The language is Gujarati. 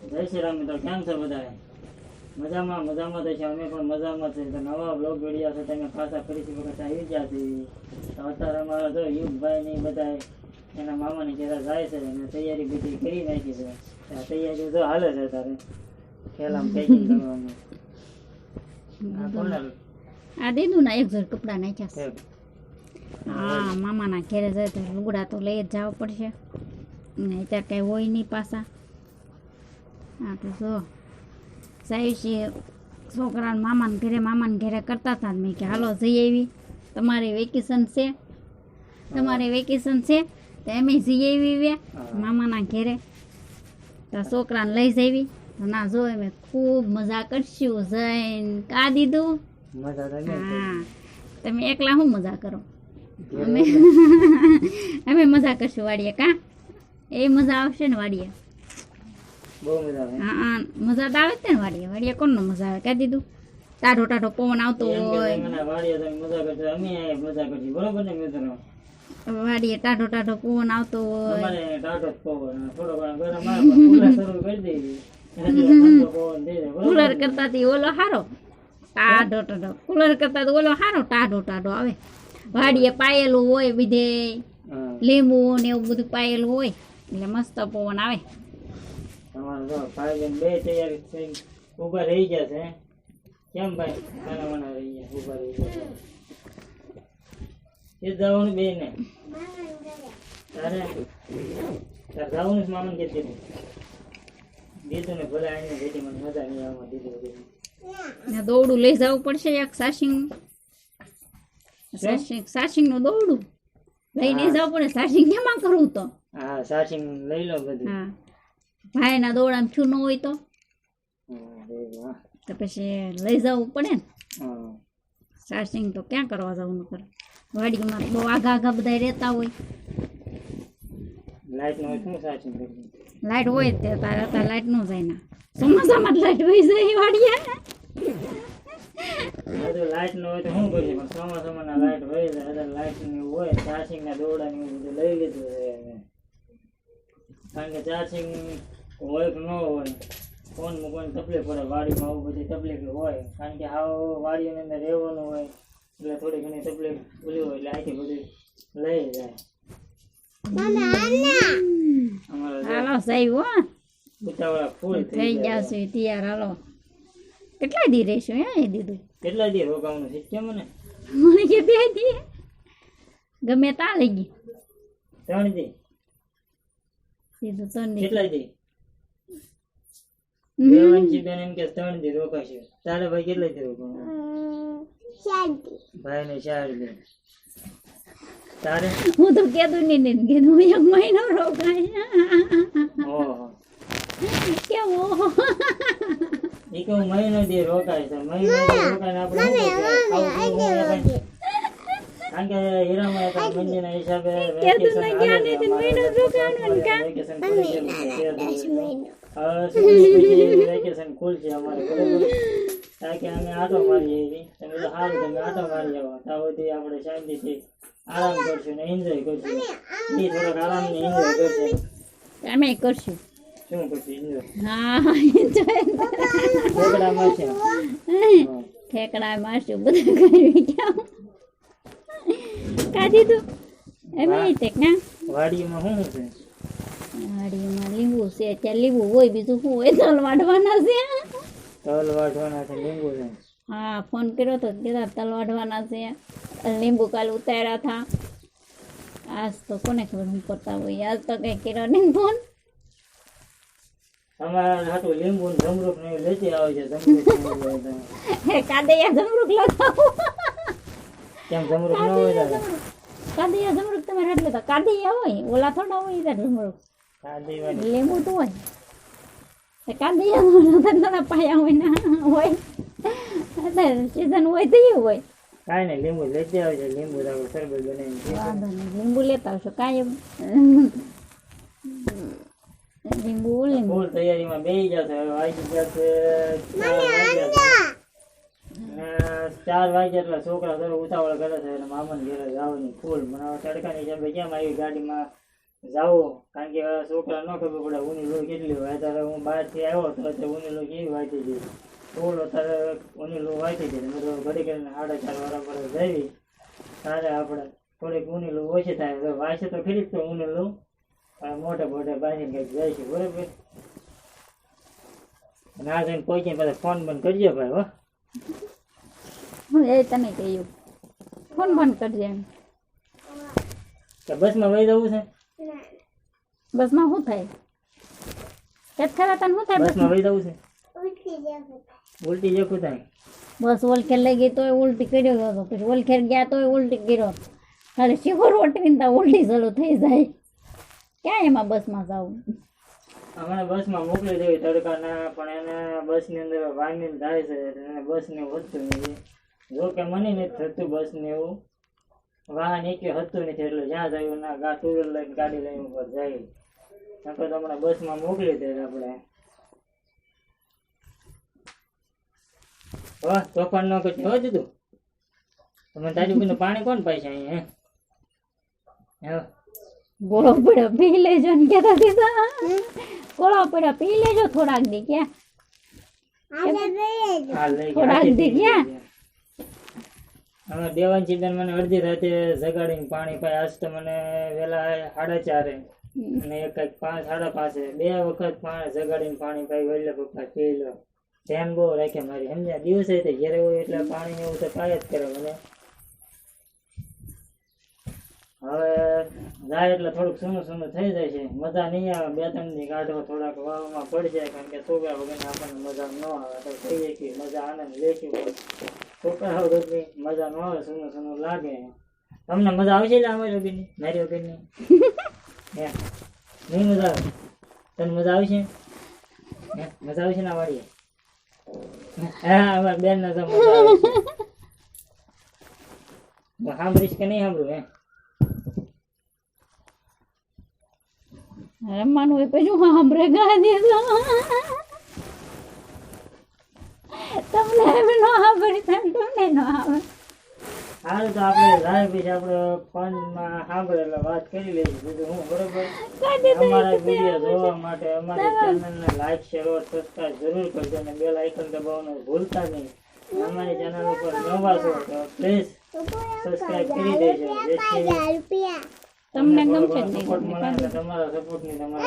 જય શ્રી રામ મિત્રો, કેમ છો બધા? મજામાં મજામાં તો છે, અમે પણ મજામાં છે. તો નવા બ્લોગ વિડીયો છે તમે પાછા ફરીથી વખત આવી ગયા છે. તો અત્યારે અમારા જો યુગભાઈ ને બધા એના મામાની ઘેર જાય છે અને તૈયારી બધી કરી નાખી છે. આ તૈયારી જો હાલે છે અત્યારે ખેલામાં પેકિંગ કરવાનું. આ દીધું ને એક જોડ કપડા નાખ્યા છે. હા, મામાના ઘેરે જાય તો લુગડા તો લઈ જ જવા પડશે ને, અત્યારે કઈ હોય નહીં પાછા. હા તો જો સાહેબ છોકરાને મામાને ઘેરે કરતા હતા. મેં કે હાલો જઈ આવી, તમારે વેકેશન છે તો એમ જઈ આવી મામાના ઘેરે. તો છોકરાને લઈ જવી તો ના જો અમે ખૂબ મજા કરશું જઈને. કા દીધું? હા, તમે એકલા શું મજા કરો? અમે મજા કરશું વાડીએ. કા એ મજા આવશે ને વાડીએ? બહુ મજા આવે. હા, મજા તો આવે જ ને વાડીએ. વાડીએ કોનો મજા આવે? કહી દીધું. ટાઢો ટાઢો પવન આવતો હોય વાડીએ, ટાઢો ટાઢો પવન આવતો હોય. કુલર કરતા ઓલો હારો ટાઢો ટાઢો, કુલર કરતા ઓલો હારો ટાઢો ટાઢો આવે. વાડીએ પાયેલું હોય બીજે લીંબુ ને એવું બધું પાયેલું હોય એટલે મસ્ત પવન આવે. બે તૈયારી થઈ ઉભા રહી ગયા છે. કેમ ભાઈ? ખાના રહી ગયા, ઉભા રહી ગયા. એ જવાનું બે ને તારે જવાનું મામા કે દીધું ને ભલે આવીને બેટી મને મજા નહીં આવવા દીધું. દોડું લઈ જવું પડશે એક સાસિંગ નું દોડું લઈને જવું પડે. સાસિંગ કેમાં કરવું તો? હા, સાસિંગ લઈ લો બધું. હા, ભાઈ ના દોડામાં છું ન હોય તો પછી લઈ જવું પડે ને. સાસિંગ તો ક્યાં કરવા જવું કરે? વાડીમાં બહુ આઘા બધા રહેતા હોય. લાઈટ નો હોય શું સાસિંગ કરવું? લાઈટ હોય તે તારે અત્યારે લાઈટ ન જાય ના. ચોમાસામાં લાઈટ હોય જાય વાડીએ. લાઈટ નો હોય તો શું કરીએ? પણ ચોમાસામાં લાઈટ હોય જાય, લાઈટ ની હોય ચાર્જિંગ ના દોરડા ને બધું લઈ લીધું છે. કારણ કે ચાર્જિંગ હોય કે ન હોય ફોન મૂકવાની તકલીફ પડે. વાડીમાં આવું બધી તકલીફ હોય કારણ કે હાવ વાડીઓની અંદર રહેવાનું હોય એટલે થોડી ઘણી તકલીફ ભૂલી હોય એટલે આથી બધું લઈ જાય. હાલો સાહેબ, હો બુટાવાળા ફૂલ થઈ ગયા છે તૈયાર. હાલો, કેટલા દી રહેશું? હે દીધું કેટલા દી રોકાવાનું છે કેમ? મને કે 2 દી ગમે તા લઈ ગઈ. 3 દી સીધું 3 દી. કેટલા દી? દેવાંશી બેન એમ કે 3 દી રોકાશે. તારે ભાઈ કેટલા દી રોકાવાનું? 4 દી. ભાઈ ને 4 દી. તારે? હું તો કીધું નહીં કીધું 1 મહિનો રોકાય. ઓહો, કેમ ઓહો? એ કહું મહિનો દી રોકાય છે. મહિનો દી રોકાય આપણે કારણ કે હીરામાં મંદિરના હિસાબે વેકેશન ખુલશે અમારે બરોબર. કારણ કે અમે આટો મારી આવી તમે તો સારું તમે આટો મારી આવો ત્યાં સુધી આપણે શાંતિથી આરામ કરશું ને એન્જોય કરશું. એ થોડોક આરામ ને એન્જોય કરશે. અમે કરશું. શું કરશું? એન્જોય. હા, ઠેકડા મારશે. ઠેકડા મારશું બધું કરી ક્યાં કાઢી દઉં એમ ના. વાડીમાં શું છે? વાડીમાં લીંબુ છે. ત્યાં લીંબુ હોય બીજું શું હોય? તલ વાઢવાના છે. તલ વાઢવાના છે, લીંબુ છે. હા, ફોન કર્યો તો કીધા તલ વાઢવાના છે. લીંબુ કાલ ઉતાર્યા હતા. આજ તો કોને ખબર હું કરતા હોય. આજ તો કઈ કર્યો નહીં ફોન. અમારા હાટું લીંબુ ને જમરૂખ ને લેતી આવે છે. જમરૂખ કાદૈયા જમરૂખ લગાવો. કેમ જમરૂખ ન હોય? દાદા કાદૈયા જમરૂખ તમારે એટલે તો કાદૈયા હોય, ઓલા થોડા હોય. જમરૂખ લીંબુ તો હોય. કાદૈયા પાયા હોય ના હોય. સીઝન હોય તો એ હોય. કાંઈ નહીં, લીંબુ લેતી આવે છે. લીંબુ આપણે શરબત બનાવીને વાંધો નહીં, લીંબુ લેતા આવશો કાંઈ. લીંબુ ફૂલ તૈયારીમાં બેસી જશે. હવે વાગી જશે 4 વાગ્યા એટલે છોકરા થોડો ઉતાવળ કરે છે એટલે મામાને ઘેરે જવાની ફૂલ. મને તડકાની હિસાબે કેમ આવી ગાડીમાં જાવું, કારણ કે છોકરા ન ખબર પડે ઊની લોહી કેટલી હોય. અત્યારે હું બહારથી આવ્યો તો અત્યારે ઊની લોહી કેવી વાંચી હતી, થોડો અત્યારે ઊની લોહી વાંચી હતી. મેં તો ઘડી કરીને 4.5 વાળા પર જઈ તારે આપણે થોડીક ઊની લોહી ઓછી થાય. તો વાંચે તો ખરી જ તો ઊની લોહી મોટે મોટે બાંધીને કંઈક જાય છે, બરોબર. ના જઈને પહોંચીને પાછા ફોન બંધ કરજો ભાઈ, હો. હું એ તને કહ્યું ફોન બંધ કરજે એમ. કે બસમાં વહી જવું છે? બસમાં શું થાય? પેટ ખરા તને શું થાય? બસમાં વહી જવું છે? ઉલટી જેવું થાય. બસ ઓલખેર લઈ ગઈ તોય ઉલટી કર્યો હતો, પછી ઓલખેર ગયા તોય ઉલટી કર્યો. ખાલી શિખર ઓટવીને તો ઉલટી ચાલુ થઈ જાય. ક્યાં એમાં બસમાં જવું? હમણાં બસમાં મોકલી દેવી તડકાના, પણ એને બસની અંદર વામીને થાય છે એટલે એને બસને એવું હતું નહીં. જો કે મને નથી થતું બસને એવું, વાહન એકે હતું નથી, એટલે જ્યાં જાય ના ટુ વ્હીલર લઈને ગાડી લઈને ઉપર જાય. નકર તો હમણાં બસમાં મોકલી દે આપણે. વાહ, તોફાન ન કરતી હો દીધું. તમે તારી ઉપર પાણી કોણ પાય છે અહીંયા? હે ગોળો પડ્યો પી લેજો ને કહેતા દીધા, ગોળો પડ્યો પી લેજો થોડાક દી. ક્યાં હાલ લઈ થોડાક દી ક્યાં? હવે દેવાંશી બેન મને અડધી રાતે જગાડીને પાણી પાય. આજ તો મને વેલા 4:30 અને એક 5:30 બે વખત જગાડીને પાણી પાય. વહેલા પપ્પા પી લો, ધ્યાન બહુ રાખે મારી, સમજ્યા. દિવસે તે ઘેરે હોય એટલે પાણી એવું તો પાય જ કરે મને. હવે જાય એટલે થોડુંક સૂનું સૂનું થઈ જાય છે, મજા નહીં આવે. 2-3 દી કાઢો થોડાક વાવમાં પડશે, કારણ કે છોકરા વગર આપણને મજા ન આવે. તો કહીએ કે મજા આનંદ લેશું, છોકરા વગરની મજા ન આવે, સૂનું સૂનું લાગે. તમને મજા આવશે ને અમારી વગરની, મારી વગરની? હે નહીં મજા આવે? તને મજા આવશે? હે મજા આવશે ને અમારી? હા, અમારા બેન ને તો મજા આવે છે. સાંભળીશ કે નહીં સાંભળું? હે રમવાનું હોય પછી હું સાંભળે ગા દેજો. તમને હવે ન સાંભળી તમને ન આવે. હારું તો આપણે જાય પછી આપણે ફોનમાં સાંભળે એટલે વાત કરી લઈશું બીજું હું, બરોબર. અમારા વિડીયો જોવા માટે અમારી ચેનલને લાઈક શેર और સબસ્ક્રાઇબ જરૂર કરજો અને બેલ આઇકન દબાવવાનું ભૂલતા નહીં. અમારી ચેનલ ઉપર નવા છો તો પ્લીઝ સબસ્ક્રાઇબ કરી દેજો, જેથી તમને ગમશે જ સપોર્ટ નહીં. મળે. તમારા સપોર્ટની તમારે